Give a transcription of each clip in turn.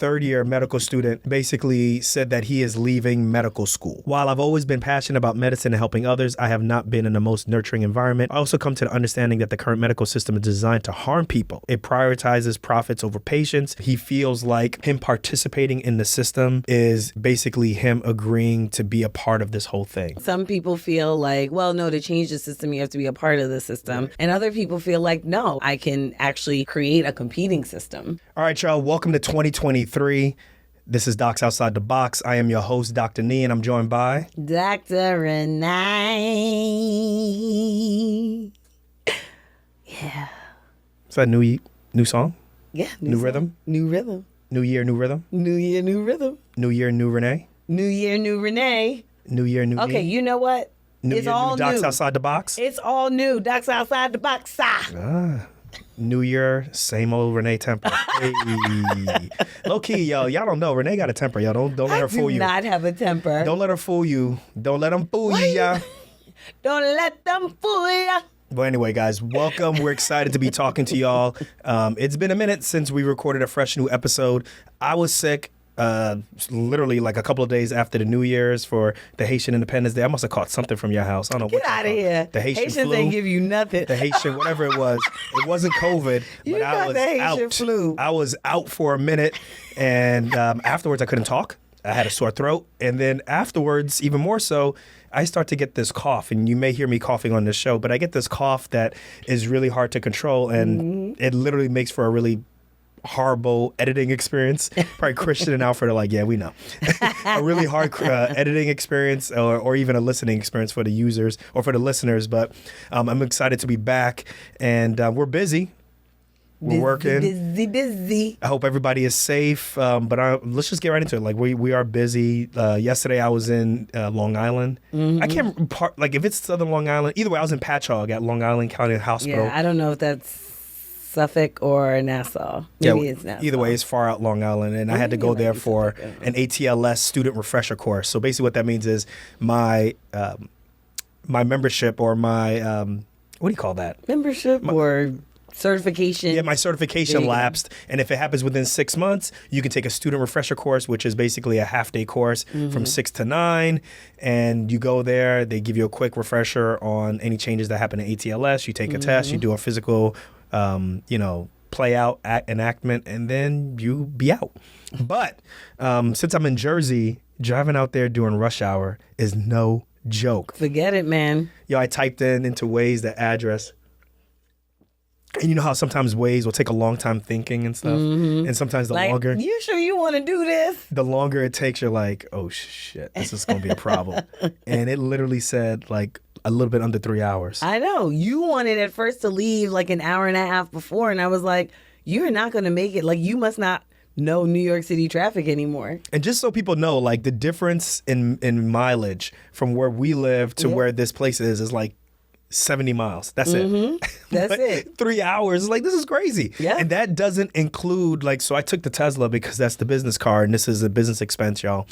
third-year medical student basically said that he is leaving medical school. While I've always been passionate about medicine and helping others, I have not been in the most nurturing environment. I also come to the understanding that the current medical system is designed to harm people. It prioritizes profits over patients. He feels like him participating in the system is basically him agreeing to be a part of this whole thing. Some people feel like, well, no, to change the system, you have to be a part of the system. And other people feel like, no, I can actually create a competing system. All right, y'all, welcome to 2023. This is Docs Outside the Box. I am your host, Dr. Nii, and I'm joined by... Dr. Renée. Yeah. Is that a new song? Yeah. New rhythm? New rhythm. New year, new rhythm? New year, new rhythm. New year, new Renee? New year, new Renee. New year, new Okay, me? You know what? New it's year, all new Docs Outside the Box? It's all new. Docs Outside the Box. New year, same old Renee temper. Hey. Low key, y'all don't know. Renee got a temper, y'all. Don't let her fool you. I do not have a temper. Don't let her fool you. Don't let them fool you, y'all. Don't let them fool ya. But anyway, guys, welcome. We're excited to be talking to y'all. It's been a minute since we recorded a fresh new episode. I was sick. Literally like a couple of days after the New Year's for the Haitian Independence Day. I must have caught something from your house. I don't know. Get out of here. The Haitian Haitians flu. ain't give you nothing. The Haitian, whatever it was. It wasn't COVID, You but I got was the Haitian out. flu. I was out for a minute, and afterwards I couldn't talk. I had a sore throat, and then afterwards, even more so, I start to get this cough, and you may hear me coughing on this show, but I get this cough that is really hard to control, and it literally makes for a really horrible editing experience. Probably Christian and Alfred are like, yeah, we know. A really hard editing experience or even a listening experience for the users or for the listeners. But I'm excited to be back, and we're busy. We're working. Busy. I hope everybody is safe. But let's just get right into it. Like we are busy. Yesterday I was in Long Island. I can't if it's Southern Long Island. Either way, I was in Patchogue at Long Island County Hospital. Yeah, I don't know if that's Suffolk or Nassau. Maybe it's Nassau. Either way, it's far out Long Island, and I had to go there for an ATLS student refresher course. So basically, what that means is my membership or my what do you call that? Membership or certification. Yeah, my certification lapsed, and if it happens within 6 months, you can take a student refresher course, which is basically a half-day course from 6 to 9, and you go there. They give you a quick refresher on any changes that happen in ATLS. You take a test, you do a physical. Play out enactment, and then you be out. But since I'm in Jersey, driving out there during rush hour is no joke. Forget it, man. Yo, I typed into Waze the address. And you know how sometimes Waze will take a long time thinking and stuff? And sometimes the longer... You sure you want to do this? The longer it takes, you're like, oh, shit, this is going to be a problem. And it literally said, like, a little bit under 3 hours. I know. You wanted at first to leave like an hour and a half before, and I was like, you're not going to make it. Like, you must not know New York City traffic anymore. And just so people know, like, the difference in mileage from where we live to where this place is like 70 miles. That's it. That's it. 3 hours. Like, this is crazy. Yeah. And that doesn't include, like, so I took the Tesla because that's the business car, and this is a business expense, y'all.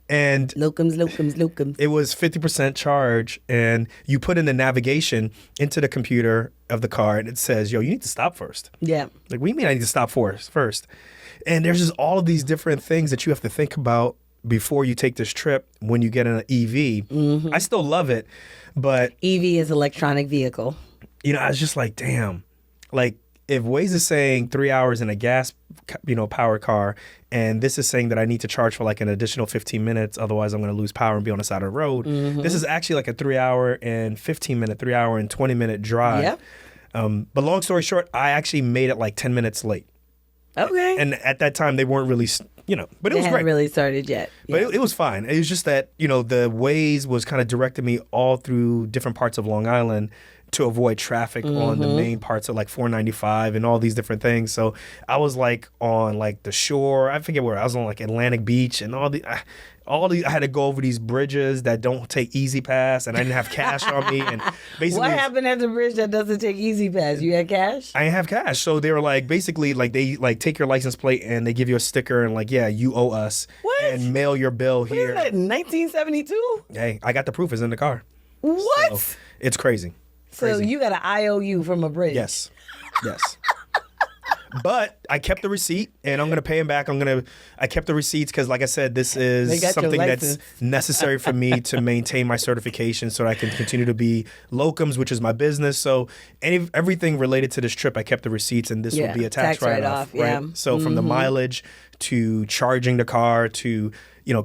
And locums. It was 50% charge, and you put in the navigation into the computer of the car, and it says, yo, you need to stop first. Yeah. Like, what do you mean I need to stop first? And there's just all of these different things that you have to think about before you take this trip when you get in an EV. I still love it, but... EV is electronic vehicle. You know, I was just like, damn. Like, if Waze is saying 3 hours in a gas, powered car, and this is saying that I need to charge for like an additional 15 minutes, otherwise I'm going to lose power and be on the side of the road. This is actually like a 3 hour and 15 minute, 3 hour and 20 minute drive. Yep. But long story short, I actually made it like 10 minutes late. Okay. And at that time, they weren't really, but it was great. They hadn't really started yet. But it was fine. It was just that, the Waze was kind of directing me all through different parts of Long Island to avoid traffic on the main parts of like 495 and all these different things. So I was like on like the shore. I forget where I was on, like Atlantic Beach and all the I had to go over these bridges that don't take Easy Pass, and I didn't have cash on me. And basically, what happened at the bridge that doesn't take Easy Pass? You had cash? I didn't have cash, so they were like, basically, like they like take your license plate and they give you a sticker and like, yeah, you owe us, and mail your bill here. What is that, 1972? Hey, I got the proof. It's in the car. What? So, it's crazy. So you got an IOU from a bridge? Yes. But I kept the receipt, and I'm going to pay him back. I kept the receipts because, like I said, this They is got your something that's license. necessary for me to maintain my certification so that I can continue to be locums, which is my business. So everything related to this trip, I kept the receipts, and this will be a tax write-off. yeah. Right? So from the mileage to charging the car to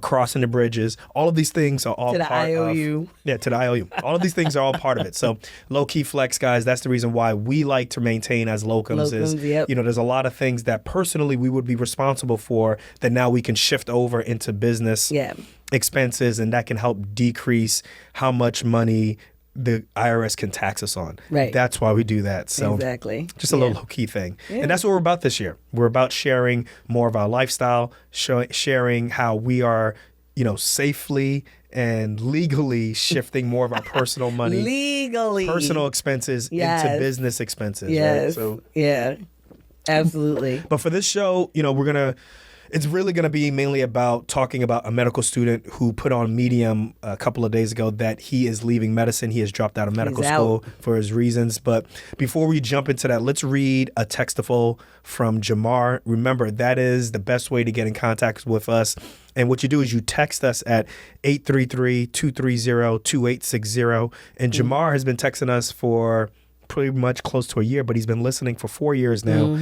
crossing the bridges, all of these things are all To the part IOU. to the IOU. All of these things are all part of it. So low key flex, guys. That's the reason why we like to maintain as locums. Yep. There's a lot of things that personally we would be responsible for that now we can shift over into business expenses, and that can help decrease how much money the IRS can tax us on. Right. That's why we do that. So Exactly. just a little low key thing. And that's what we're about this year. We're about sharing more of our lifestyle, sharing how we are, safely and legally shifting more of our personal money, Legally. personal expenses into business expenses. Yes. Right? So, yeah. Absolutely. but for this show, it's really going to be mainly about talking about a medical student who put on Medium a couple of days ago that he is leaving medicine. He has dropped out of medical school for his reasons. But before we jump into that, let's read a textful from Jamar. Remember, that is the best way to get in contact with us. And what you do is you text us at 833-230-2860. And Jamar has been texting us for pretty much close to a year, but he's been listening for 4 years now.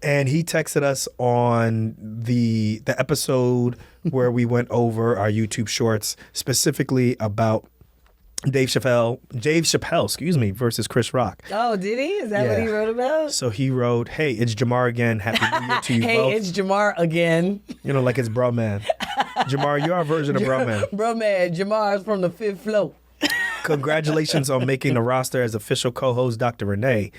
And he texted us on the episode where we went over our YouTube shorts, specifically about Dave Chappelle, versus Chris Rock. Oh, did he? Is that what he wrote about? So he wrote, "Hey, it's Jamar again. Happy New Year to you both." Hey, it's Jamar again. Like it's bro man. Jamar, you're our version of bro man. Bro man, Jamar's from the 5th floor. Congratulations on making the roster as official co-host, Dr. Renee.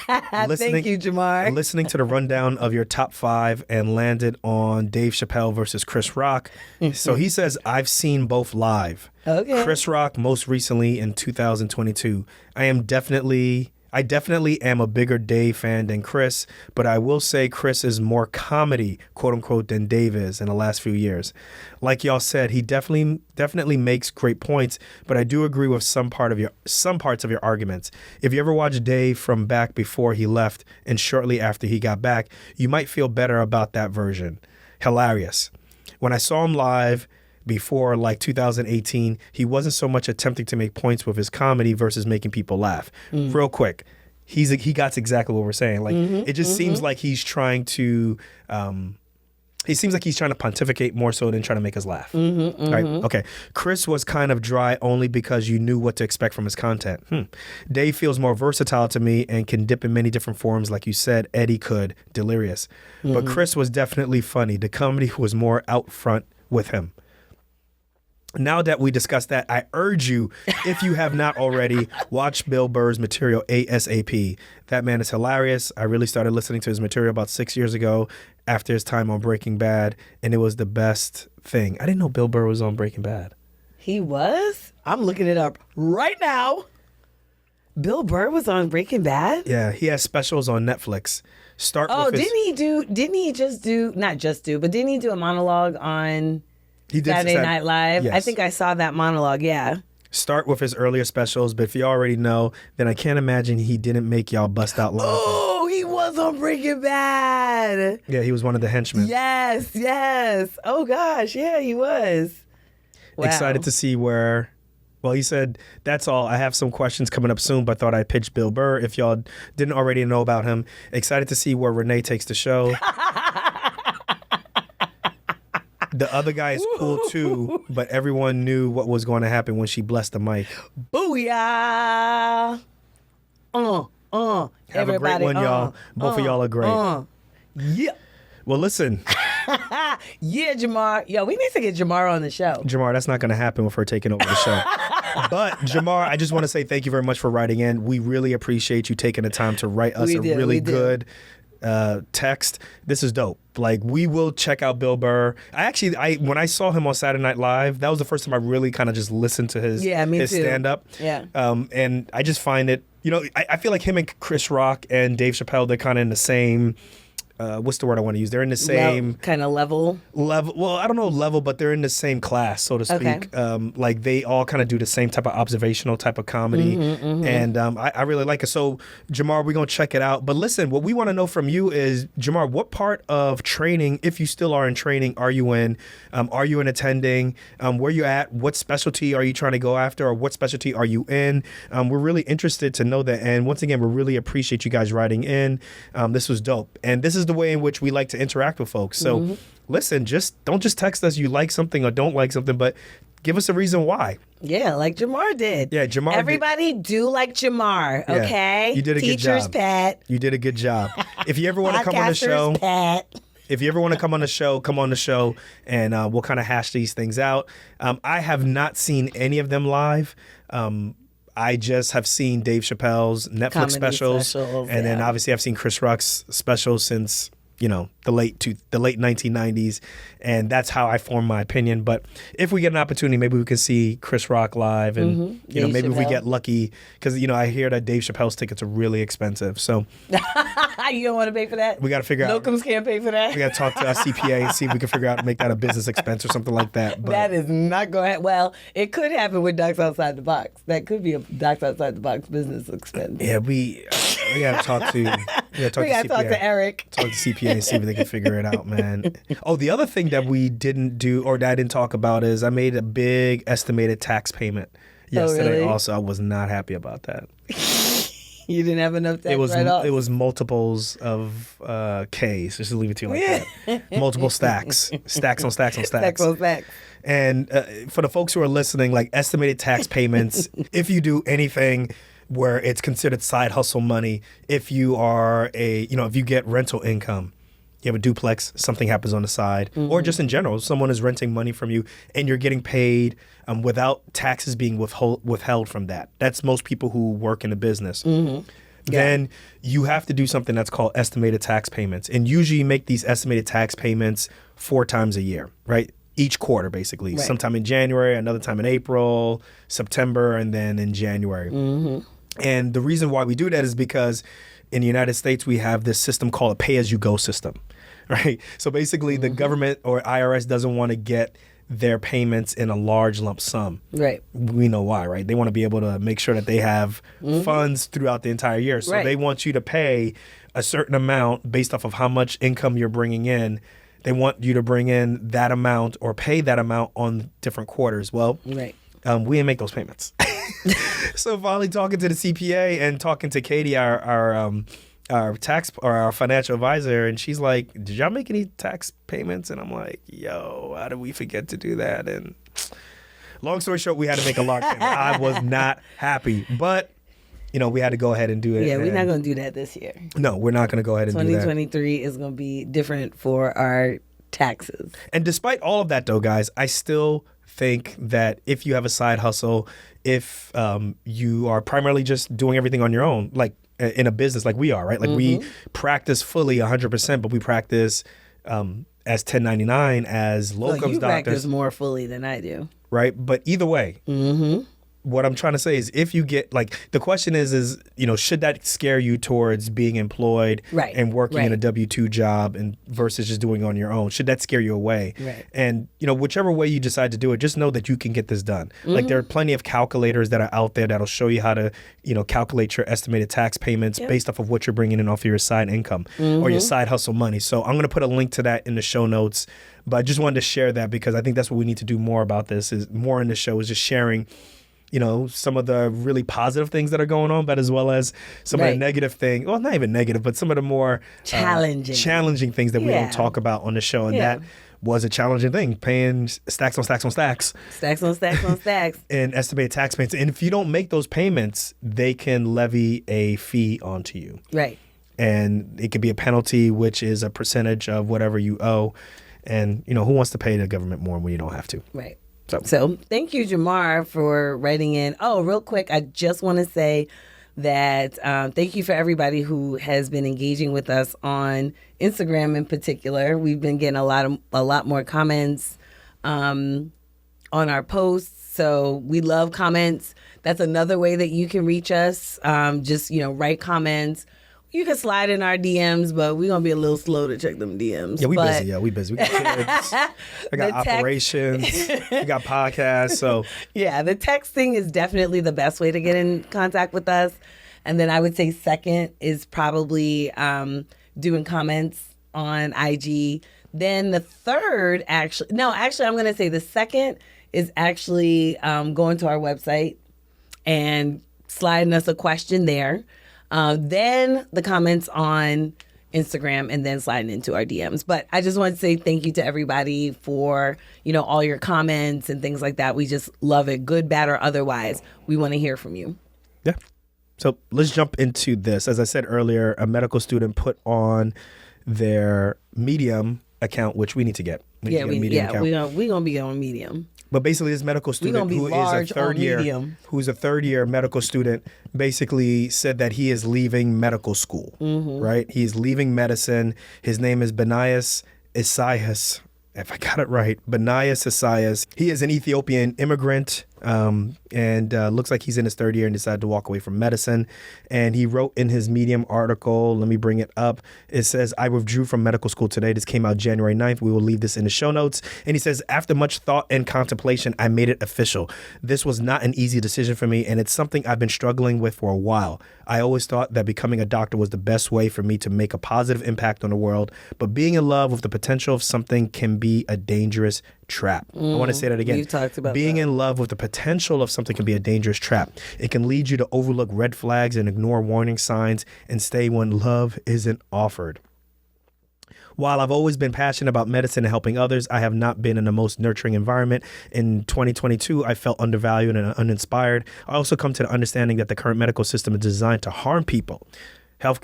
Thank you, Jamar. Listening to the rundown of your top 5 and landed on Dave Chappelle versus Chris Rock. So he says, I've seen both live. Okay. Chris Rock most recently in 2022. I definitely am a bigger Dave fan than Chris, but I will say Chris is more comedy, quote unquote, than Dave is in the last few years. Like y'all said, he definitely makes great points, but I do agree with some parts of your arguments. If you ever watched Dave from back before he left and shortly after he got back, you might feel better about that version. Hilarious. When I saw him live before 2018, he wasn't so much attempting to make points with his comedy versus making people laugh. Real quick, he got exactly what we're saying. It just seems like he's trying to pontificate more so than trying to make us laugh. Right? Okay. Chris was kind of dry only because you knew what to expect from his content. Dave feels more versatile to me and can dip in many different forms, like you said. Eddie could. Delirious. But Chris was definitely funny. The comedy was more out front with him. Now that we discussed that, I urge you, if you have not already, watch Bill Burr's material ASAP. That man is hilarious. I really started listening to his material about 6 years ago after his time on Breaking Bad, and it was the best thing. I didn't know Bill Burr was on Breaking Bad. He was? I'm looking it up right now. Bill Burr was on Breaking Bad? Yeah, he has specials on Netflix. Didn't he do a monologue on Saturday Night Live? Yes. I think I saw that monologue, yeah. Start with his earlier specials, but if you already know, then I can't imagine he didn't make y'all bust out laughing. Oh, he was on Breaking Bad. Yeah, he was one of the henchmen. Yes. Oh, gosh, yeah, he was. Wow. Excited to see where... Well, he said, that's all. I have some questions coming up soon, but thought I'd pitch Bill Burr if y'all didn't already know about him. Excited to see where Renee takes the show. The other guy is cool too, but everyone knew what was going to happen when she blessed the mic. Booyah! Have Everybody, a great one, y'all. Both of y'all are great. Yeah. Well, listen. Yeah, Jamar. Yo, we need to get Jamar on the show. Jamar, that's not going to happen with her taking over the show. But, Jamar, I just want to say thank you very much for writing in. We really appreciate you taking the time to write us really good text. This is dope. We will check out Bill Burr. When I saw him on Saturday Night Live, that was the first time I really kind of just listened to his stand-up. Yeah. And I just find it, I feel like him and Chris Rock and Dave Chappelle, they're kind of in the same what's the word I want to use? They're in the same kind of level. Well, I don't know level, but they're in the same class, so to speak. Okay. Like they all kind of do the same type of observational type of comedy, and I really like it. So Jamar, we're gonna check it out. But listen, what we want to know from you is, Jamar, what part of training, if you still are in training, are you in? Are you in attending? Where you at? What specialty are you trying to go after, or what specialty are you in? We're really interested to know that. And once again, we really appreciate you guys writing in. This was dope, and this is the way in which we like to interact with folks. So listen, don't just text us you like something or don't like something, but give us a reason why. Yeah, like Jamar did. Yeah, Jamar Everybody do like Jamar, okay? You did a good job. Teacher's pet. You did a good job. If you ever want to come on the show, pet. if you ever want to come on the show, and we'll kind of hash these things out. I have not seen any of them live. I just have seen Dave Chappelle's Netflix Comedy specials, and then obviously I've seen Chris Rock's specials since the late 1990s, and that's how I form my opinion. But if we get an opportunity, maybe we can see Chris Rock live, and maybe if we get lucky, because I hear that Dave Chappelle's tickets are really expensive. So you don't want to pay for that? We got to figure out. Locums can't pay for that. We got to talk to our CPA and see if we can figure out to make that a business expense or something like that. But that is not going to well, it could happen with Docs Outside the Box. That could be a Docs Outside the Box business expense. Yeah, we got to talk to. We got to talk to Eric. Talk to CPA and see if they can figure it out, man. Oh, the other thing that we didn't do, or that I didn't talk about, is I made a big estimated tax payment yesterday. Really? Also, I was not happy about that. You didn't have enough tax It was multiples of K's. Just to leave it to you like that. Multiple stacks on stacks on stacks. Stacks on stacks. And for the folks who are listening, like estimated tax payments, if you do anything where it's considered side hustle money, if you are if you get rental income, you have a duplex, something happens on the side, or just in general, someone is renting money from you and you're getting paid without taxes being withheld from that. That's most people who work in a business. Then you have to do something that's called estimated tax payments. And usually you make these estimated tax payments 4 times a year, right? Each quarter, basically. Right. Sometime in January, another time in April, September, and then in January. And the reason why we do that is because in the United States, we have this system called a pay-as-you-go system, right? So basically, the government or IRS doesn't want to get their payments in a large lump sum. Right. We know why, right? They want to be able to make sure that they have funds throughout the entire year. So they want you to pay a certain amount based off of how much income you're bringing in. They want you to bring in that amount or pay that amount on different quarters. Well, we didn't make those payments. So finally talking to the CPA and talking to Katie, our tax or our financial advisor, and she's like, did y'all make any tax payments? And I'm like, yo, how did we forget to do that? And long story short, we had to make a large payment. I was not happy, but we had to go ahead and do it. Yeah, we're not going to do that this year. No, we're not going to go ahead and do that. 2023 is going to be different for our taxes. And despite all of that, though, guys, I still think that if you have a side hustle, if you are primarily just doing everything on your own, like in a business like we are, right? Like we practice fully 100%, but we practice as 1099 as locums doctors. You practice more fully than I do. Right? But either way, what I'm trying to say is if you get, the question is, should that scare you towards being employed and working in a W-2 job and versus just doing it on your own? Should that scare you away? Right. And, whichever way you decide to do it, just know that you can get this done. Like there are plenty of calculators that are out there that'll show you how to, calculate your estimated tax payments based off of what you're bringing in off of your side income or your side hustle money. So I'm going to put a link to that in the show notes. But I just wanted to share that because I think that's what we need to do more about this, is more in the show is just sharing some of the really positive things that are going on, but as well as some of the negative things. Well, not even negative, but some of the more challenging things that we don't talk about on the show. And that was a challenging thing, paying stacks on stacks on stacks. Stacks on stacks on stacks. And estimated tax payments. And if you don't make those payments, they can levy a fee onto you. Right. And it could be a penalty, which is a percentage of whatever you owe. And, who wants to pay the government more when you don't have to? Right. So thank you, Jamar, for writing in. Oh, real quick, I just want to say that thank you for everybody who has been engaging with us on Instagram in particular. We've been getting a lot more comments on our posts. So we love comments. That's another way that you can reach us. Just, write comments. you can slide in our DMs, but we're going to be a little slow to check them DMs. Yeah, we but... busy. Yeah, we busy. We got kids. I got operations. We got podcasts. So yeah, the texting is definitely the best way to get in contact with us. And then I would say second is probably doing comments on IG. Then the third, I'm going to say the second is actually going to our website and sliding us a question there. Then the comments on Instagram, and then sliding into our DMs. But I just want to say thank you to everybody for, all your comments and things like that. We just love it, good, bad, or otherwise. We want to hear from you. Yeah. So let's jump into this. As I said earlier, a medical student put on their Medium account, which we need to get. We're going to be on Medium. But basically, this medical student who is a third year medical student basically said that he is leaving medical school, right? He's leaving medicine. His name is Benaias Esayeas. If I got it right, Benaias Esayeas. He is an Ethiopian immigrant and looks like he's in his third year and decided to walk away from medicine. And he wrote in his Medium article, let me bring it up. It says, I withdrew from medical school today. This came out January 9th. We will leave this in the show notes. And he says, after much thought and contemplation, I made it official. This was not an easy decision for me, and it's something I've been struggling with for a while. I always thought that becoming a doctor was the best way for me to make a positive impact on the world, but being in love with the potential of something can be a dangerous trap. I want to say that again. We've talked about being in love with the potential of something can be a dangerous trap. It can lead you to overlook red flags and ignore warning signs and stay when love isn't offered. While I've always been passionate about medicine and helping others, I have not been in the most nurturing environment. In 2022, I felt undervalued and uninspired. I also come to the understanding that the current medical system is designed to harm people.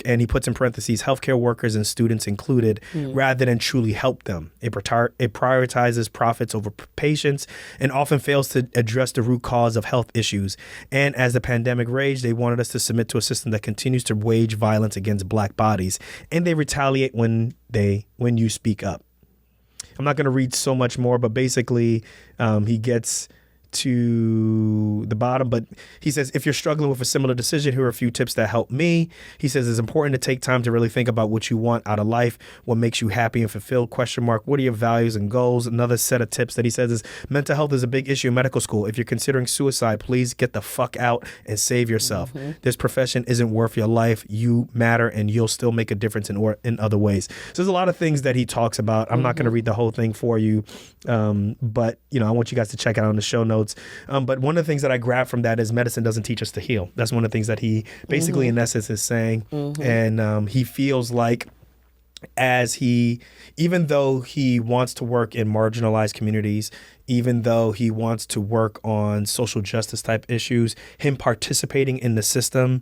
And he puts in parentheses, healthcare workers and students included, rather than truly help them. It prioritizes profits over patients and often fails to address the root cause of health issues. And as the pandemic raged, they wanted us to submit to a system that continues to wage violence against Black bodies. And they retaliate when you speak up. I'm not going to read so much more, but basically he gets to the bottom, but he says, if you're struggling with a similar decision, here are a few tips that help me. He says it's important to take time to really think about what you want out of life, what makes you happy and fulfilled, ? What are your values and goals? Another set of tips that he says is mental health is a big issue in medical school. If you're considering suicide, please get the fuck out and save yourself. This profession isn't worth your life. You matter and you'll still make a difference in other ways. So there's a lot of things that he talks about. I'm not going to read the whole thing for you, but I want you guys to check it out on the show notes. But one of the things that I grabbed from that is medicine doesn't teach us to heal. That's one of the things that he basically in essence is saying. And he feels like even though he wants to work in marginalized communities, even though he wants to work on social justice type issues, him participating in the system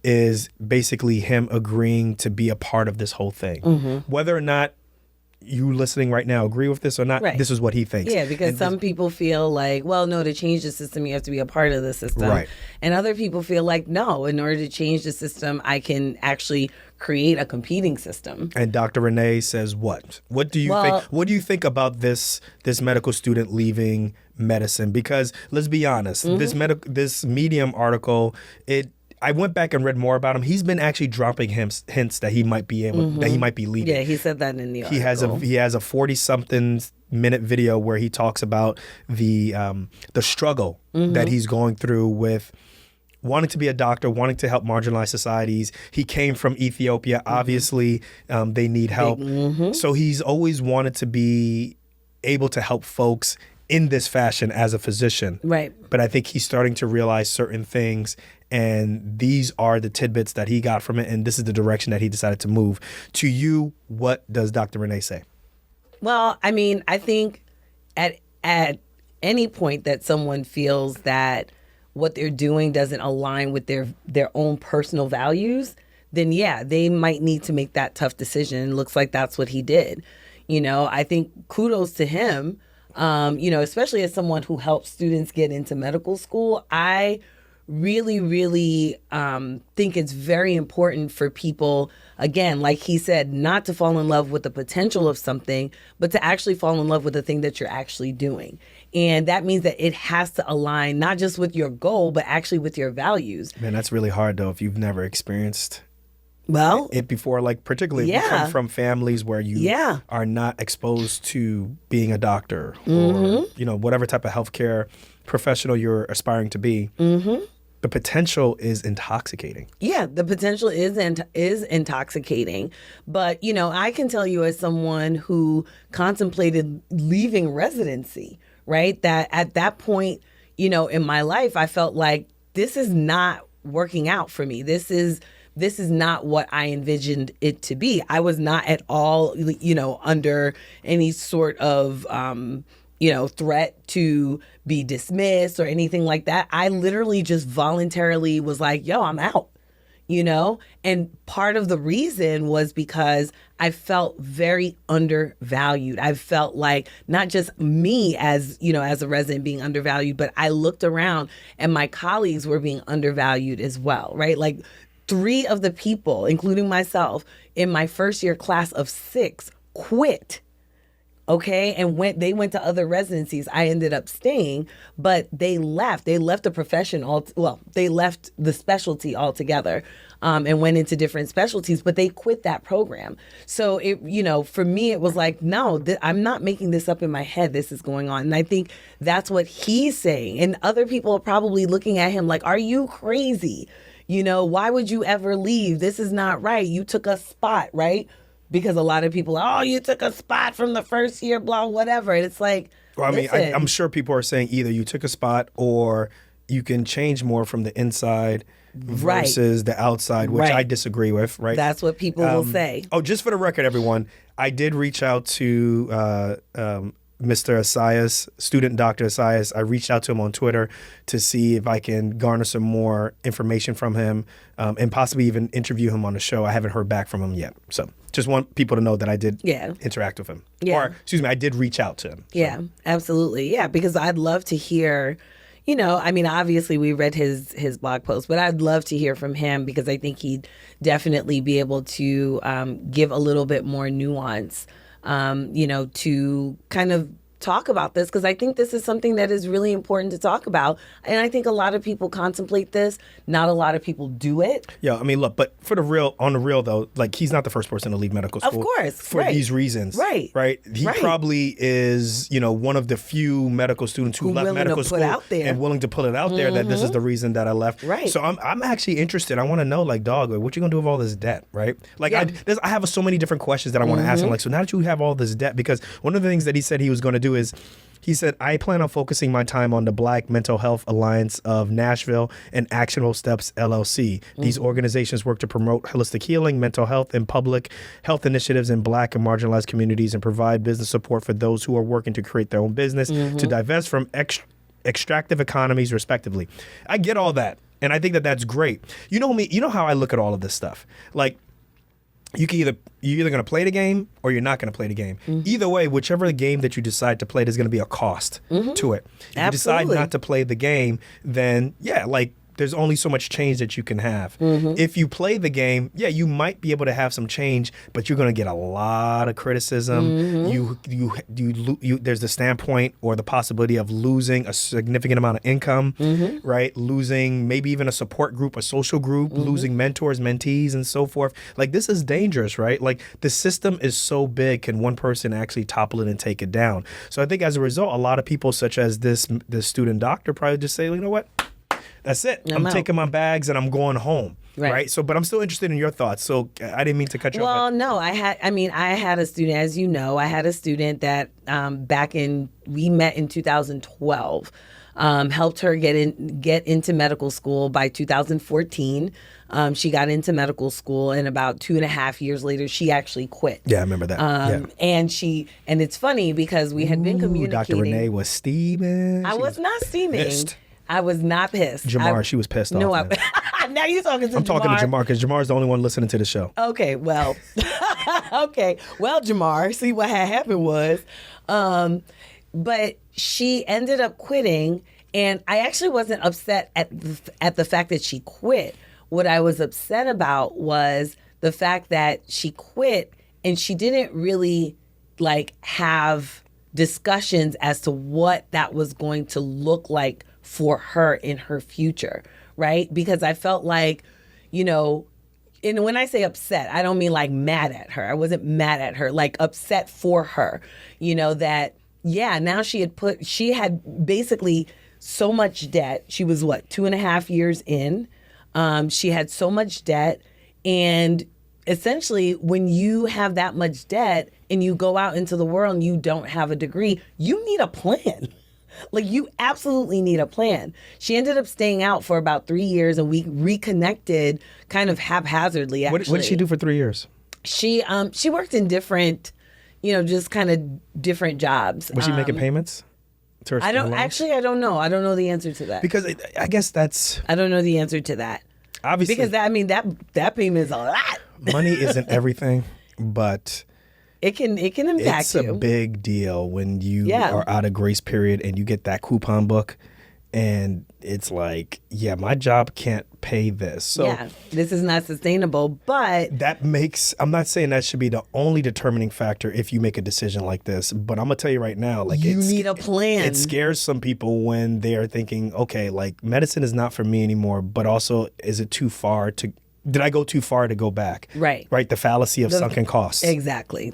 is basically him agreeing to be a part of this whole thing. Whether or not you listening right now agree with this or not, this is what he thinks. Yeah, because some people feel like, well, no, to change the system, you have to be a part of the system. Right. And other people feel like, no, in order to change the system, I can actually create a competing system. And Dr. Renée says what? What do you think? What do you think about this medical student leaving medicine? Because let's be honest, this Medium article, I went back and read more about him. He's been actually dropping hints that he might be that he might be leaving. Yeah, he said that in the article. He has a 40-something minute video where he talks about the struggle that he's going through with wanting to be a doctor, wanting to help marginalized societies. He came from Ethiopia. Obviously, they need help. So he's always wanted to be able to help folks in this fashion as a physician. Right. But I think he's starting to realize certain things, and these are the tidbits that he got from it, and this is the direction that he decided to move. To you, what does Dr. Renée say? Well, I mean, I think at any point that someone feels that what they're doing doesn't align with their own personal values, then yeah, they might need to make that tough decision. Looks like that's what he did. I think kudos to him. Especially as someone who helps students get into medical school, I really, really think it's very important for people, again, like he said, not to fall in love with the potential of something, but to actually fall in love with the thing that you're actually doing. And that means that it has to align not just with your goal, but actually with your values. Man, that's really hard, though, if you've never experienced Well, it before, like particularly if you come from families where you are not exposed to being a doctor or whatever type of healthcare professional you're aspiring to be. The potential is intoxicating. Yeah, the potential is intoxicating. But, I can tell you as someone who contemplated leaving residency, right, that at that point, in my life, I felt like this is not working out for me. This is not what I envisioned it to be. I was not at all, under any sort of, threat to be dismissed or anything like that. I literally just voluntarily was like, yo, I'm out, And part of the reason was because I felt very undervalued. I felt like not just me as a resident being undervalued, but I looked around and my colleagues were being undervalued as well, right? Like 3 of the people, including myself, in my first year class of 6 quit. Okay. And they went to other residencies. I ended up staying, but they left. They left the profession they left the specialty altogether, and went into different specialties, but they quit that program. So it, for me, it was like, no, I'm not making this up in my head. This is going on. And I think that's what he's saying. And other people are probably looking at him like, are you crazy? Why would you ever leave? This is not right. You took a spot, right? Because a lot of people are, you took a spot from the first year, blah, whatever. And it's like, well, I'm sure people are saying either you took a spot or you can change more from the inside versus the outside, which I disagree with, right? That's what people will say. Oh, just for the record, everyone, I did reach out to Mr. Esayeas, student Dr. Esayeas. I reached out to him on Twitter to see if I can garner some more information from him and possibly even interview him on the show. I haven't heard back from him yet. So just want people to know that I did interact with him. Yeah. Or, I did reach out to him. So. Yeah, absolutely. Yeah, because I'd love to hear, obviously we read his blog post, but I'd love to hear from him because I think he'd definitely be able to give a little bit more nuance, to kind of talk about this, because I think this is something that is really important to talk about. And I think a lot of people contemplate this. Not a lot of people do it. Yeah, look, but on the real though, like he's not the first person to leave medical school. Of course. For these reasons. Right. He probably is, one of the few medical students who left medical school and willing to put it out there that this is the reason that I left. Right. So I'm actually interested. I want to know, like, dog, what you gonna do with all this debt, right? Like, I have so many different questions that I want to ask him. Like, so now that you have all this debt, because one of the things that he said he was going to do is, he said, I plan on focusing my time on the Black Mental Health Alliance of Nashville and Actionable Steps, LLC. These organizations work to promote holistic healing, mental health, and public health initiatives in Black and marginalized communities and provide business support for those who are working to create their own business, to divest from extractive economies, respectively. I get all that, and I think that that's great. You know me, you know how I look at all of this stuff. Like, you're either going to play the game or you're not going to play the game. Either way, whichever game that you decide to play, there's going to be a cost to it. If you decide not to play the game, then there's only so much change that you can have. If you play the game, you might be able to have some change, but you're going to get a lot of criticism. There's the standpoint or the possibility of losing a significant amount of income, right? Losing maybe even a support group, a social group, losing mentors, mentees, and so forth. Like, this is dangerous, right? Like, the system is so big, can one person actually topple it and take it down? So I think as a result, a lot of people, such as this student doctor, probably just say, you know what? That's it. I'm taking my bags and I'm going home. Right. So, but I'm still interested in your thoughts. So I didn't mean to cut you off. Well, no, I had a student, as you know, that we met in 2012, helped her get into medical school by 2014. She got into medical school, and about 2.5 years later, she actually quit. Yeah, I remember that. And it's funny because we had been communicating. Dr. Renee was steaming. I was not steaming. Pissed. I was not pissed. Jamar, she was pissed off. No, now you're talking to Jamar. I'm talking to Jamar because Jamar's the only one listening to the show. Okay, well, Jamar, see what had happened was, but she ended up quitting, and I actually wasn't upset at the fact that she quit. What I was upset about was the fact that she quit and she didn't really have discussions as to what that was going to look like for her in her future, right? Because I felt like, And when I say upset, I don't mean like mad at her. I wasn't mad at her, like upset for her. That, now she had basically so much debt. She was 2.5 years in. She had so much debt. And essentially, when you have that much debt and you go out into the world and you don't have a degree, you need a plan. Like, you absolutely need a plan. She ended up staying out for about 3 years, and we reconnected kind of haphazardly, actually. What did she do for 3 years? She worked in different, just kind of different jobs. Was she making payments to her I don't know. I don't know the answer to that. Because I guess I don't know the answer to that. Obviously. Because that payment is a lot. Money isn't everything, but it can impact it's you. A big deal when you Yeah. are out of grace period and you get that coupon book, and it's like, my job can't pay this. So this is not sustainable. But I'm not saying that should be the only determining factor if you make a decision like this, but I'm gonna tell you right now, like, you need a plan. It scares some people when they are thinking, okay, like, medicine is not for me anymore, but also, is it too far did I go too far to go back? Right. Right. The fallacy of sunken costs. Exactly.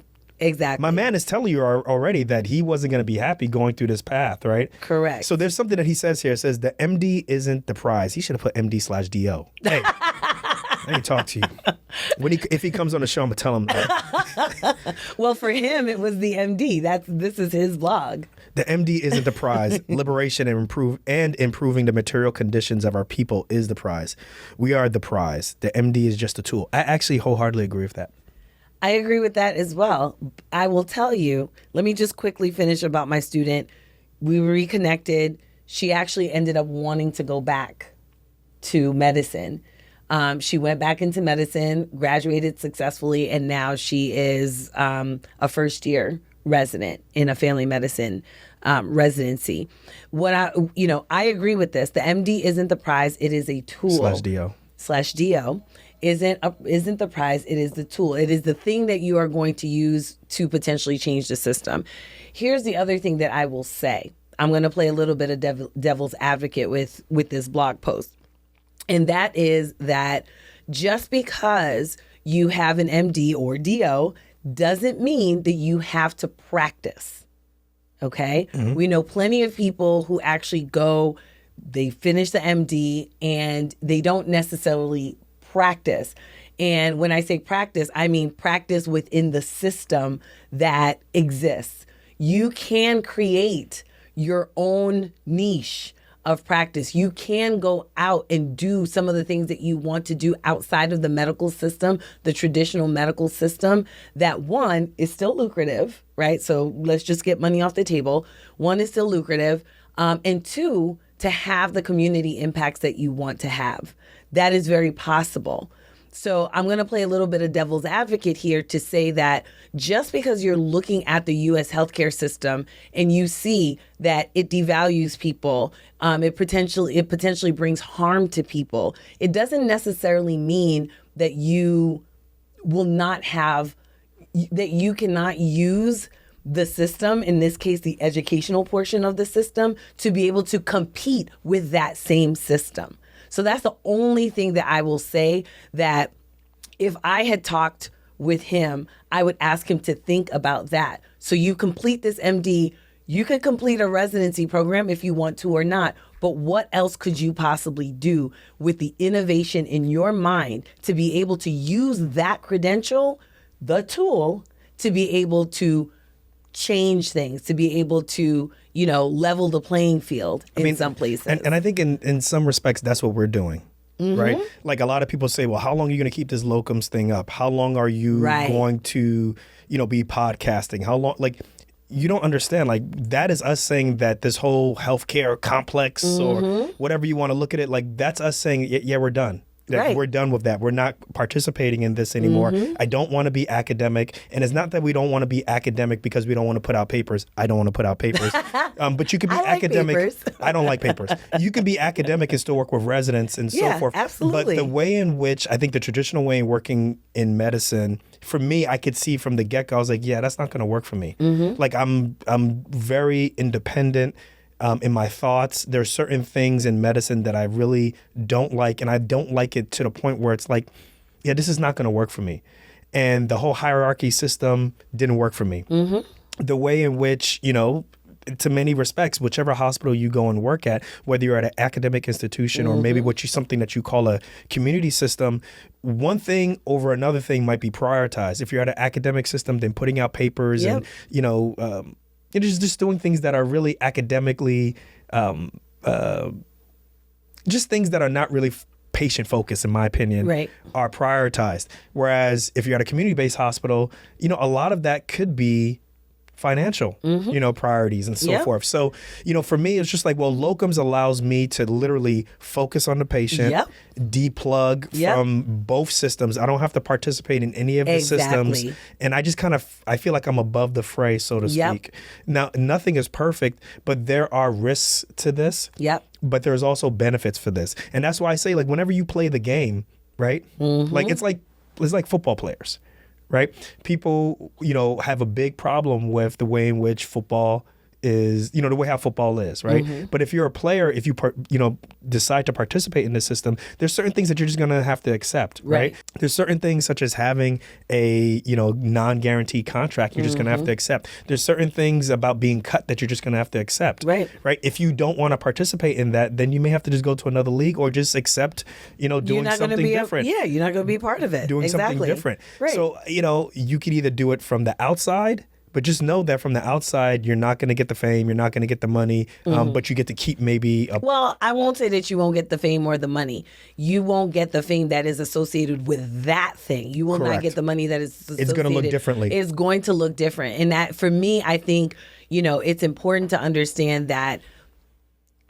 My man is telling you already that he wasn't going to be happy going through this path, right? Correct. So there's something that he says here. It says the MD isn't the prize. He should have put MD/DO. Hey, let me talk to you. If he comes on the show, I'm going to tell him that. Well, for him, it was the MD. This is his blog. The MD isn't the prize. Liberation and improving the material conditions of our people is the prize. We are the prize. The MD is just a tool. I actually wholeheartedly agree with that. I agree with that as well. I will tell you, let me just quickly finish about my student. We reconnected. She actually ended up wanting to go back to medicine. She went back into medicine, graduated successfully, and now she is a first-year resident in a family medicine residency. I agree with this. The MD isn't the prize; it is a tool. /DO isn't the prize. It is the tool. It is the thing that you are going to use to potentially change the system. Here's the other thing that I will say. I'm going to play a little bit of devil's advocate with this blog post. And that is that just because you have an MD or DO doesn't mean that you have to practice. Okay? Mm-hmm. We know plenty of people who actually they finish the MD and they don't necessarily practice. And when I say practice, I mean practice within the system that exists. You can create your own niche of practice. You can go out and do some of the things that you want to do outside of the medical system, the traditional medical system, that one is still lucrative, right? So let's just get money off the table. One is still lucrative. And two, to have the community impacts that you want to have. That is very possible. So I'm going to play a little bit of devil's advocate here to say that just because you're looking at the U.S. healthcare system and you see that it devalues people, it potentially brings harm to people, it doesn't necessarily mean that you cannot use the system, in this case, the educational portion of the system, to be able to compete with that same system. So that's the only thing that I will say, that if I had talked with him, I would ask him to think about that. So you complete this MD, you could complete a residency program if you want to or not, but what else could you possibly do with the innovation in your mind to be able to use that credential, the tool, to be able to change things, to be able to, level the playing field in some places. And I think in some respects, that's what we're doing, right? Like, a lot of people say, well, how long are you going to keep this locums thing up? How long are you going to, be podcasting? How long? Like, you don't understand. Like, that is us saying that this whole healthcare complex or whatever you want to look at it, like, that's us saying, yeah, we're done. Like, we're done with that. We're not participating in this anymore. I don't want to be academic. And it's not that we don't want to be academic because we don't want to put out papers. I don't want to put out papers. But you could be academic. Papers. I don't like papers. You can be academic and still work with residents and so forth. Absolutely. But the way in which, I think the traditional way in working in medicine, for me, I could see from the get-go, I was like, yeah, that's not going to work for me. Like, I'm very independent. In my thoughts. There's certain things in medicine that I really don't like, and I don't like it to the point where it's like, yeah, this is not going to work for me. And the whole hierarchy system didn't work for me. The way in which, to many respects, whichever hospital you go and work at, whether you're at an academic institution or maybe something that you call a community system, one thing over another thing might be prioritized. If you're at an academic system, then putting out papers and, just doing things that are really academically, just things that are not really patient focused, in my opinion, are prioritized. Whereas if you're at a community-based hospital, a lot of that could be financial, priorities and so forth. So, for me, it's just like, well, locums allows me to literally focus on the patient, deplug from both systems. I don't have to participate in any of the systems. And I just I feel like I'm above the fray, so to speak. Now, nothing is perfect, but there are risks to this. But there's also benefits for this. And that's why I say, like, whenever you play the game, right? Like, it's like football players. Right? People, have a big problem with the way in which football is, the way how football is, right? But if you're a player, if you, decide to participate in the system, there's certain things that you're just going to have to accept, right? There's certain things such as having a, non-guaranteed contract you're just going to have to accept. There's certain things about being cut that you're just going to have to accept, right? If you don't want to participate in that, then you may have to just go to another league or just accept, doing something different. You're not going to be a part of it. Doing something different. So, you could either do it from the outside, but just know that from the outside, you're not going to get the fame, you're not going to get the money, but you get to keep maybe Well, I won't say that you won't get the fame or the money. You won't get the fame that is associated with that thing. You will not get the money that is associated. It's going to look differently. It's going to look different. And that, for me, I think, it's important to understand that,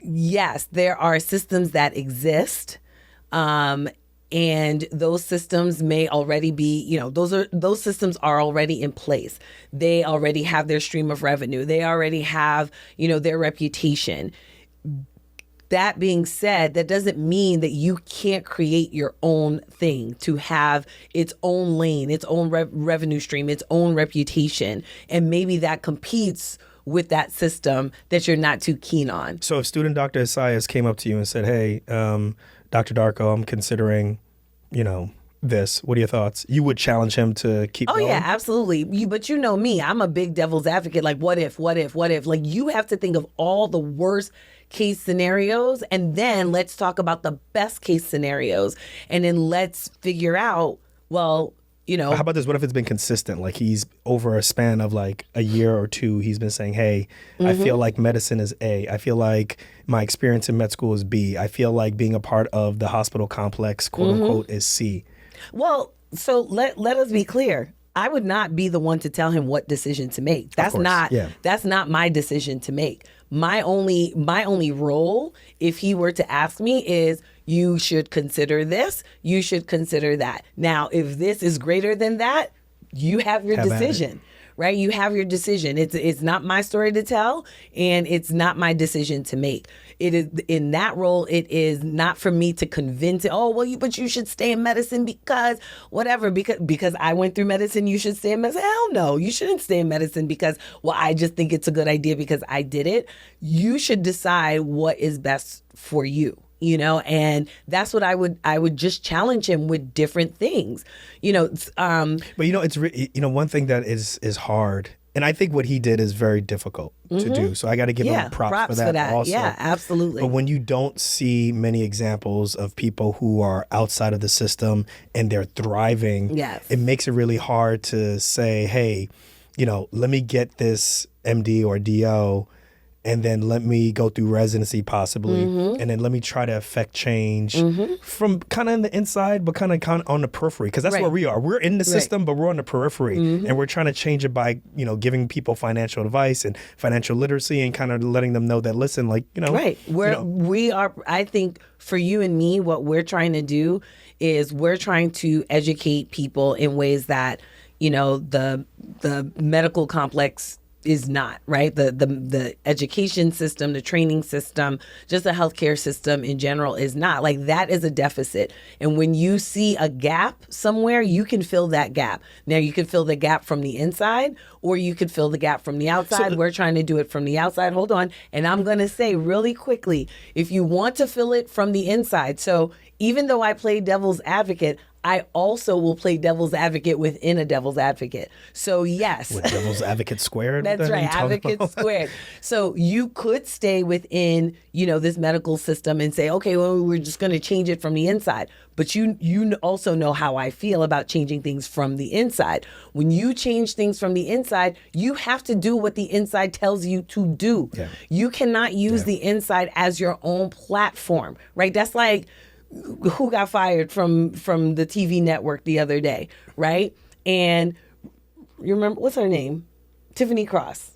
yes, there are systems that exist, and those systems may already be, those systems are already in place. They already have their stream of revenue. They already have, their reputation. That being said, that doesn't mean that you can't create your own thing to have its own lane, its own revenue stream, its own reputation. And maybe that competes with that system that you're not too keen on. So if student Dr. Esayeas came up to you and said, hey, Dr. Darko, I'm considering, this. What are your thoughts? You would challenge him to keep going? Oh, yeah, absolutely. But you know me, I'm a big devil's advocate. Like, what if? Like, you have to think of all the worst case scenarios, and then let's talk about the best case scenarios. And then let's figure out, well, how about this? What if it's been consistent? Like, he's over a span of like a year or two, he's been saying, hey, I feel like medicine is A. I feel like my experience in med school is B. I feel like being a part of the hospital complex, quote unquote, is C. Well, so let us be clear. I would not be the one to tell him what decision to make. That's not my decision to make. My only role, if he were to ask me, is you should consider this, you should consider that. Now, if this is greater than that, you have your decision. Right? You have your decision. It's not my story to tell, and it's not my decision to make. It is in that role. It is not for me to convince it. Oh, well, but you should stay in medicine because whatever. Because I went through medicine, you should stay in medicine. Hell no, you shouldn't stay in medicine because I just think it's a good idea because I did it. You should decide what is best for you. And that's what I would just challenge him with different things, But it's one thing that is hard, and I think what he did is very difficult to do. So I got to give him props for that also. Yeah, absolutely. But when you don't see many examples of people who are outside of the system and they're thriving, it makes it really hard to say, hey, let me get this MD or DO. And then let me go through residency possibly, and then let me try to affect change from kind of in the inside, but kind of on the periphery, because that's where we are. We're in the system, but we're on the periphery, and we're trying to change it by giving people financial advice and financial literacy, and kind of letting them know that we are. I think for you and me, what we're trying to do is we're trying to educate people in ways that the medical complex is not, right? The education system, the training system, just the healthcare system in general is not. Like, that is a deficit. And when you see a gap somewhere, you can fill that gap. Now, you can fill the gap from the inside, or you could fill the gap from the outside. We're trying to do it from the outside. Hold on. And I'm going to say really quickly, if you want to fill it from the inside, so even though I play devil's advocate, I also will play devil's advocate within a devil's advocate. So yes. With devil's advocate squared? That's right, advocate squared. So you could stay within, this medical system and say, okay, well, we're just going to change it from the inside. But you also know how I feel about changing things from the inside. When you change things from the inside, you have to do what the inside tells you to do. Yeah. You cannot use the inside as your own platform, right? That's like who got fired from the TV network the other day, right? And you remember, what's her name? Tiffany Cross.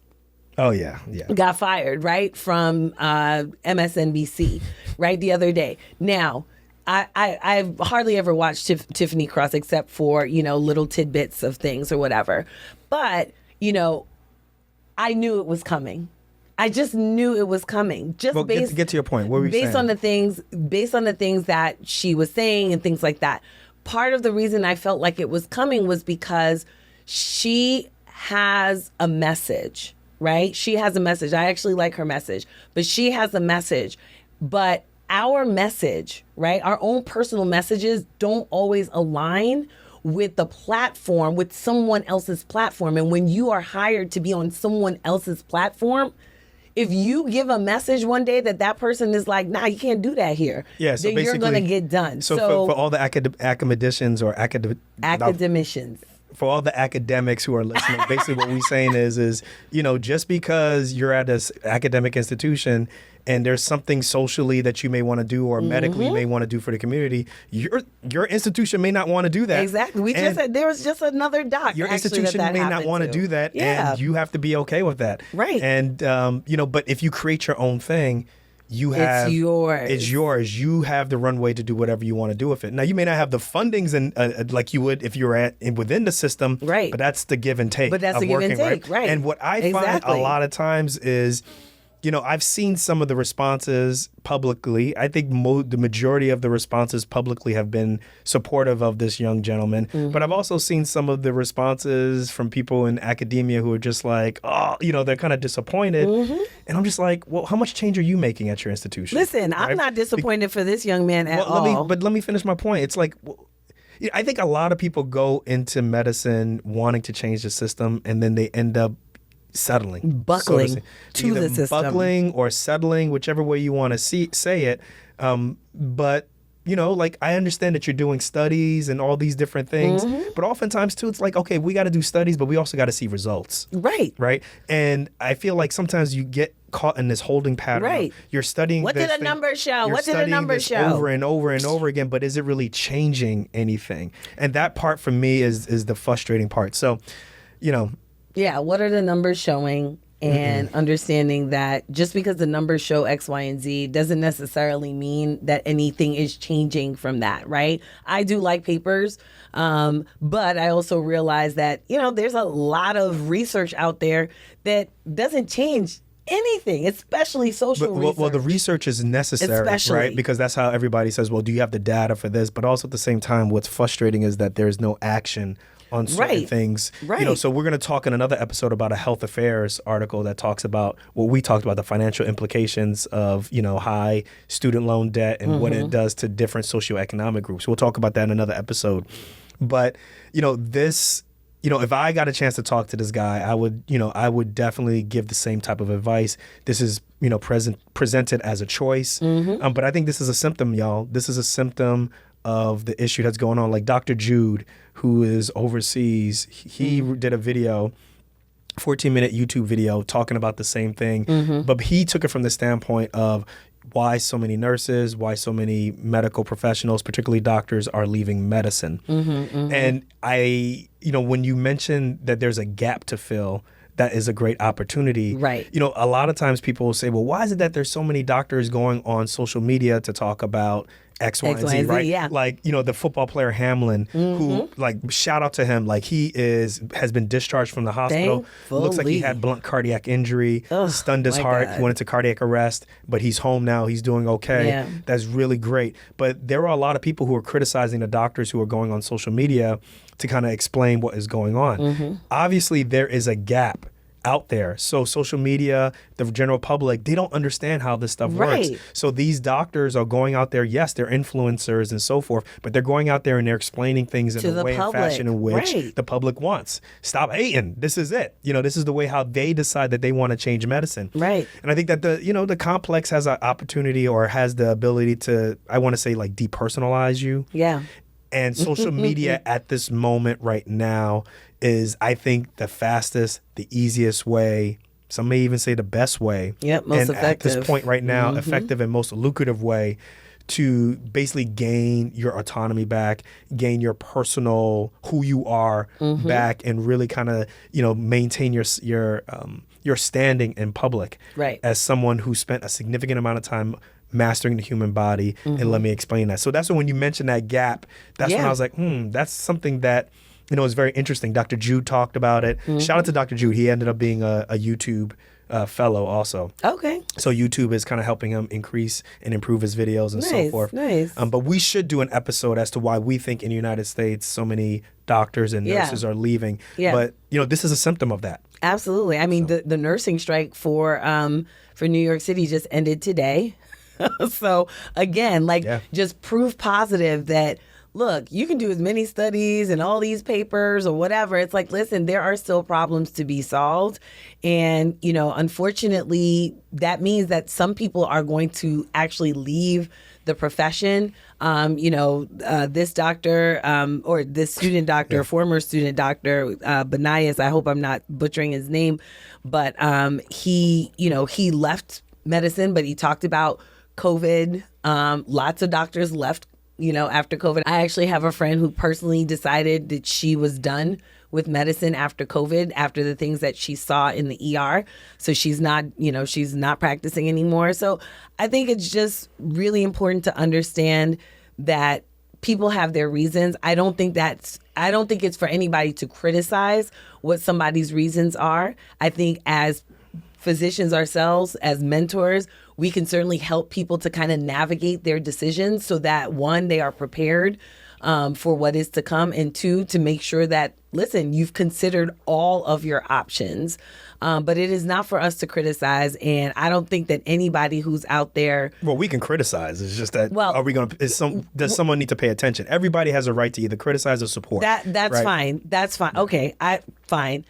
Oh, yeah. Got fired, right? From MSNBC, right? The other day. Now, I've hardly ever watched Tiffany Cross except for, little tidbits of things or whatever. But, I knew it was coming. I just knew it was coming. Get to your point. What were you saying? Based on the things that she was saying and things like that. Part of the reason I felt like it was coming was because she has a message, right? She has a message. I actually like her message, but she has a message. But our message, right? Our own personal messages don't always align with the platform, with someone else's platform. And when you are hired to be on someone else's platform, if you give a message one day that person is like, nah, you can't do that here, so then you're going to get done. So for all the academicians or academicians, for all the academics who are listening, basically what we're saying is, just because you're at an academic institution and there's something socially that you may want to do or medically you may want to do for the community, your institution may not want to do that. Exactly. We just said there was just another doc. Your institution may not want to do that, and you have to be okay with that. Right. And but if you create your own thing, it's yours. You have the runway to do whatever you want to do with it. Now, you may not have the fundings and like you would if you were within the system, right? But that's the give and take. But that's the give and take, right? And what I find a lot of times is, I've seen some of the responses publicly. I think the majority of the responses publicly have been supportive of this young gentleman. Mm-hmm. But I've also seen some of the responses from people in academia who are just like, they're kind of disappointed. Mm-hmm. And I'm just like, well, how much change are you making at your institution? Listen, right? I'm not disappointed for this young man at all. Let me finish my point. It's like, I think a lot of people go into medicine wanting to change the system, and then they end up buckling to the system, buckling or settling, whichever way you want to say it. But I understand that you're doing studies and all these different things, but oftentimes too, it's like, okay, we got to do studies, but we also got to see results. Right. And I feel like sometimes you get caught in this holding pattern. Right. You're studying. What did the numbers show? What did the numbers show? Over and over and over again, but is it really changing anything? And that part for me is the frustrating part. So, yeah, what are the numbers showing? And understanding that just because the numbers show X, Y, and Z doesn't necessarily mean that anything is changing from that, right? I do like papers, but I also realize that, there's a lot of research out there that doesn't change anything, especially social research. Well, the research is necessary, right? Because that's how everybody says, well, do you have the data for this? But also at the same time, what's frustrating is that there's no action on certain things. Right. So we're going to talk in another episode about a health affairs article that talks about what we talked about, the financial implications of, high student loan debt and what it does to different socioeconomic groups. We'll talk about that in another episode. But, this, if I got a chance to talk to this guy, I would definitely give the same type of advice. This is, presented as a choice. But I think this is a symptom, y'all. This is a symptom of the issue that's going on. Like Dr. Jude, who is overseas, he did a video, 14-minute YouTube video talking about the same thing. But he took it from the standpoint of why so many nurses, why so many medical professionals, particularly doctors, are leaving medicine. And when you mention that there's a gap to fill, that is a great opportunity. Right. A lot of times people will say, well, why is it that there's so many doctors going on social media to talk about X, Y, and Z, right? Yeah. Like, the football player Hamlin, who, like, shout out to him. Like, he has been discharged from the hospital. Thankfully. Looks like he had blunt cardiac injury, stunned his heart. God. He went into cardiac arrest, but he's home now. He's doing okay. Yeah. That's really great. But there are a lot of people who are criticizing the doctors who are going on social media to kind of explain what is going on. Obviously, there is a gap. out there. So social media, the general public, they don't understand how this stuff works. Right. So these doctors are going out there, yes, they're influencers and so forth, but they're going out there and they're explaining things in To a the way and public. fashion in which Right. the public wants. Stop hating. This is it. This is the way how they decide that they want to change medicine. Right. And I think that the complex has an opportunity or has the ability to, I want to say, like, depersonalize you. Yeah. And social media at this moment right now is, I think, the fastest, the easiest way, some may even say the best way. Yep, most and effective. at this point right now, effective and most lucrative way to basically gain your autonomy back, gain your personal who you are back, and really kind of maintain your standing in public Right. as someone who spent a significant amount of time mastering the human body. And let me explain that. So that's when you mentioned that gap, that's when Yeah. I was like, that's something that is very interesting. Dr. Jude talked about it. Shout out to Dr. Jude. He ended up being a YouTube fellow also. Okay. So YouTube is kind of helping him increase and improve his videos and so forth. Nice. But we should do an episode as to why we think in the United States so many doctors and Yeah. nurses are leaving. Yeah. But this is a symptom of that. Absolutely. I mean, the nursing strike for New York City just ended today. So again, just proof positive that, look, you can do as many studies and all these papers or whatever. It's like, listen, there are still problems to be solved. And, unfortunately, that means that some people are going to actually leave the profession. This doctor or this student doctor, former student doctor, Benaias, I hope I'm not butchering his name, but he left medicine, but he talked about COVID. Lots of doctors left after COVID. I actually have a friend who personally decided that she was done with medicine after COVID, after the things that she saw in the ER. So she's not practicing anymore. So I think it's just really important to understand that people have their reasons. I don't think it's for anybody to criticize what somebody's reasons are. I think as physicians ourselves, as mentors, we can certainly help people to kind of navigate their decisions so that, one, they are prepared for what is to come, and two, to make sure that, listen, you've considered all of your options. But it is not for us to criticize, and I don't think that anybody who's out there... Well, we can criticize. It's just that, does someone need to pay attention? Everybody has a right to either criticize or support. That's right? fine. That's fine. Okay, fine.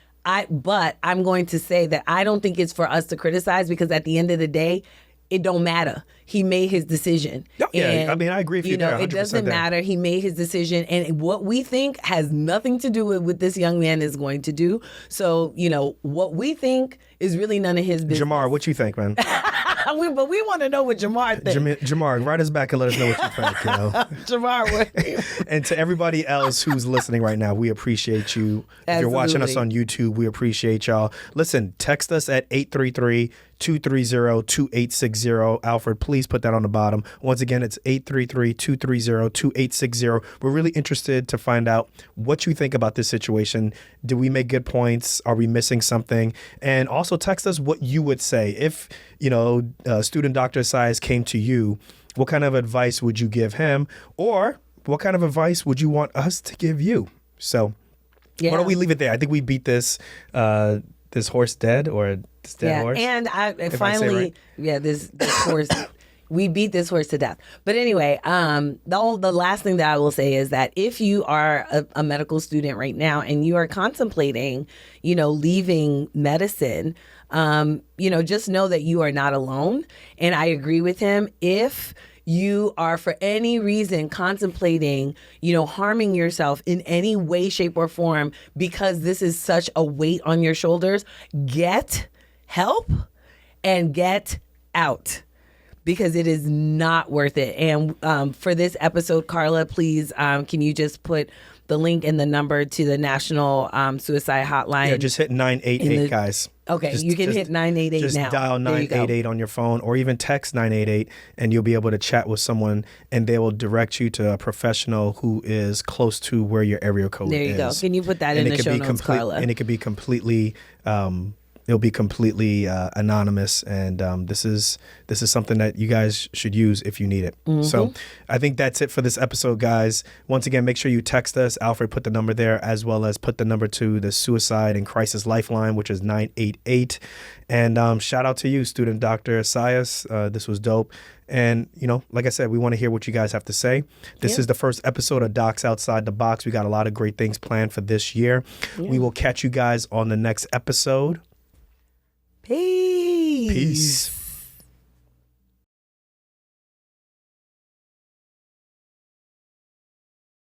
But I'm going to say that I don't think it's for us to criticize, because at the end of the day, it don't matter. He made his decision. Oh, yeah, and, I mean, I agree with you there, it doesn't 100% there. matter. He made his decision, and what we think has nothing to do with what this young man is going to do. So, what we think is really none of his business. Jamar, what you think, man? But we want to know what Jamar thinks. Jamar, write us back and let us know what you think. Jamar, what? And to everybody else who's listening right now, we appreciate you. If you're watching us on YouTube, we appreciate y'all. Listen, text us at 833-230-2860. Alfred, please put that on the bottom. Once again, it's 833-230-2860. We're really interested to find out what you think about this situation. Do we make good points? Are we missing something? And also text us what you would say. If, student Dr. Esayeas came to you, what kind of advice would you give him? Or what kind of advice would you want us to give you? So why don't we leave it there? I think we beat this horse dead, or this dead horse. And this horse, we beat this horse to death. But anyway, the last thing that I will say is that if you are a medical student right now and you are contemplating, leaving medicine, just know that you are not alone. And I agree with him. If you are for any reason contemplating, harming yourself in any way, shape, or form because this is such a weight on your shoulders, get help and get out, because it is not worth it. And for this episode, Carla, please, can you just put the link and the number to the National Suicide Hotline? Yeah, just hit 988, guys. Okay, you can hit 988 just now. Just dial 988 on your phone, or even text 988, and you'll be able to chat with someone, and they will direct you to a professional who is close to where your area code is. There you go. Can you put that in the show notes, Carla? And it could be completely It'll be completely anonymous, and this is something that you guys should use if you need it. So I think that's it for this episode, guys. Once again, make sure you text us. Alfred put the number there, as well as put the number to the Suicide and Crisis Lifeline, which is 988. And shout out to you, student Dr. Esayeas. This was dope. And, like I said, we want to hear what you guys have to say. This is the first episode of Docs Outside the Box. We got a lot of great things planned for this year. We will catch you guys on the next episode. Peace. Peace.